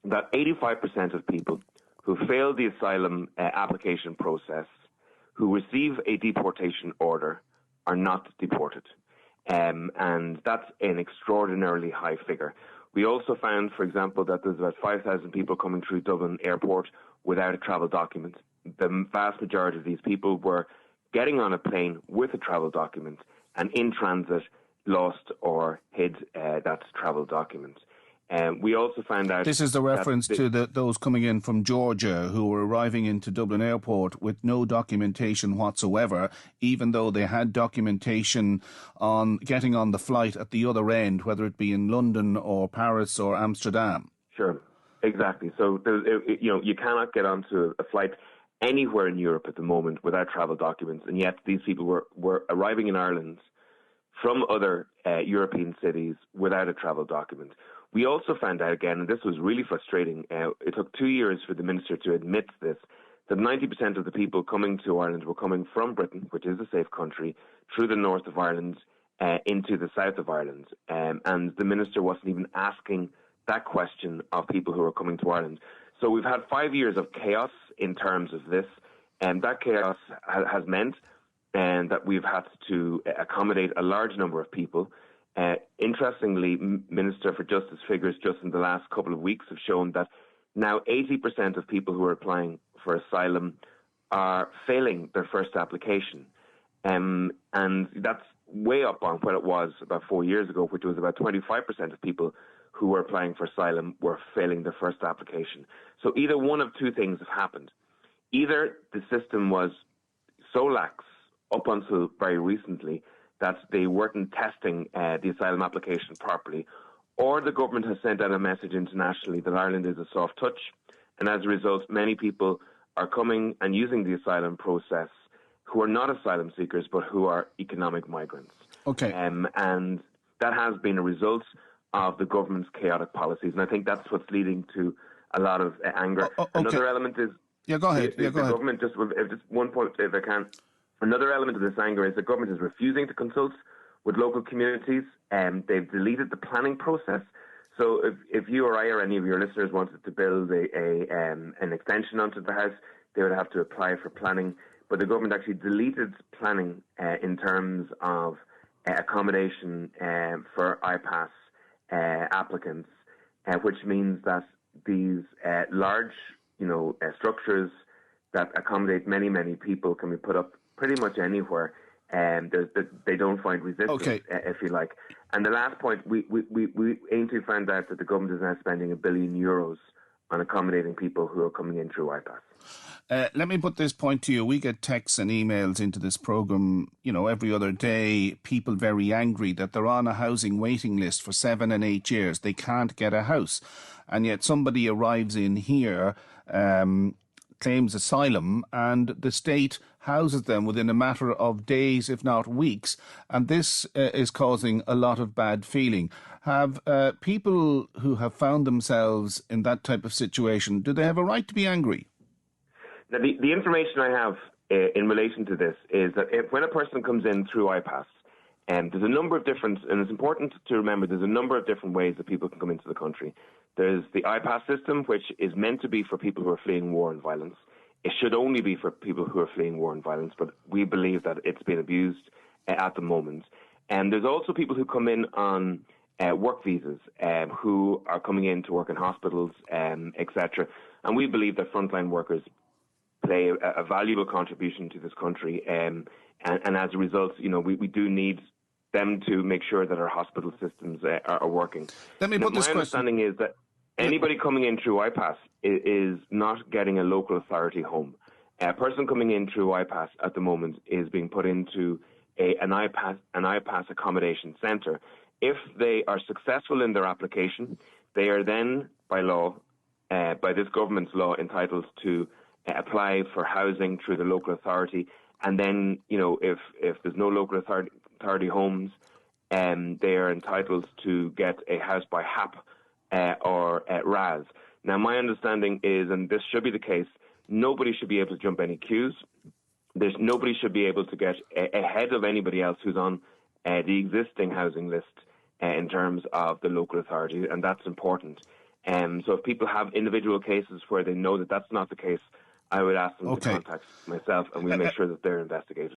that 85% of people who fail the asylum application process, who receive a deportation order, are not deported. And that's an extraordinarily high figure. We also found, for example, that there's about 5,000 people coming through Dublin Airport without a travel document. The vast majority of these people were getting on a plane with a travel document and in transit lost or hid that travel document. We also found out... This is the reference to those coming in from Georgia who were arriving into Dublin Airport with no documentation whatsoever, even though they had documentation on getting on the flight at the other end, whether it be in London or Paris or Amsterdam. Sure, exactly. So, you cannot get onto a flight anywhere in Europe at the moment without travel documents, and yet these people were arriving in Ireland from other European cities without a travel document. We also found out again, and this was really frustrating, it took 2 years for the Minister to admit this, that 90% of the people coming to Ireland were coming from Britain, which is a safe country, through the north of Ireland into the south of Ireland. And the Minister wasn't even asking that question of people who are coming to Ireland. So we've had 5 years of chaos in terms of this, and that chaos has meant that we've had to accommodate a large number of people. Interestingly, Minister for Justice figures just in the last couple of weeks have shown that now 80% of people who are applying for asylum are failing their first application. And that's way up on what it was about 4 years ago, which was about 25% of people who were applying for asylum were failing their first application. So either one of two things have happened. Either the system was so lax up until very recently that they weren't testing the asylum application properly, or the government has sent out a message internationally that Ireland is a soft touch, and as a result, many people are coming and using the asylum process who are not asylum seekers, but who are economic migrants. Okay. And that has been a result of the government's chaotic policies, and I think that's what's leading to a lot of anger. Okay. Another element is... Yeah, go ahead. The government, just one point, if I can. Another element of this anger is the government is refusing to consult with local communities, and they've deleted the planning process. So if you or I or any of your listeners wanted to build an extension onto the house, they would have to apply for planning. But the government actually deleted planning in terms of accommodation for IPAS applicants, which means that these large, structures that accommodate many, many people can be put up pretty much anywhere, and they don't find resistance, if you like. And the last point, we aim to find out that the government is now spending €1 billion on accommodating people who are coming in through IPAS. Let me put this point to you. We get texts and emails into this programme, every other day, people very angry that they're on a housing waiting list for 7 and 8 years. They can't get a house. And yet somebody arrives in here, claims asylum, and the state houses them within a matter of days, if not weeks. And this is causing a lot of bad feeling. Have people who have found themselves in that type of situation, do they have a right to be angry? Now, the information I have in relation to this is that when a person comes in through IPAS, there's a number of different, and it's important to remember, there's a number of different ways that people can come into the country. There's the IPAS system, which is meant to be for people who are fleeing war and violence. It should only be for people who are fleeing war and violence, but we believe that it's been abused at the moment. And there's also people who come in on work visas, who are coming in to work in hospitals, etc. And we believe that frontline workers play a valuable contribution to this country, and as a result, we do need them to make sure that our hospital systems are working. Let me put this question. My understanding is that anybody coming in through IPAS is not getting a local authority home. A person coming in through IPAS at the moment is being put into an IPAS accommodation centre. If they are successful in their application, they are then, by law, by this government's law, entitled to apply for housing through the local authority. And then, if there's no local authority homes, they are entitled to get a house by HAP or RAS. Now, my understanding is, and this should be the case, nobody should be able to jump any queues. Nobody should be able to get ahead of anybody else who's on the existing housing list in terms of the local authority, and that's important. So if people have individual cases where they know that that's not the case, I would ask them to Okay. contact myself, and we'll make sure that they're investigated.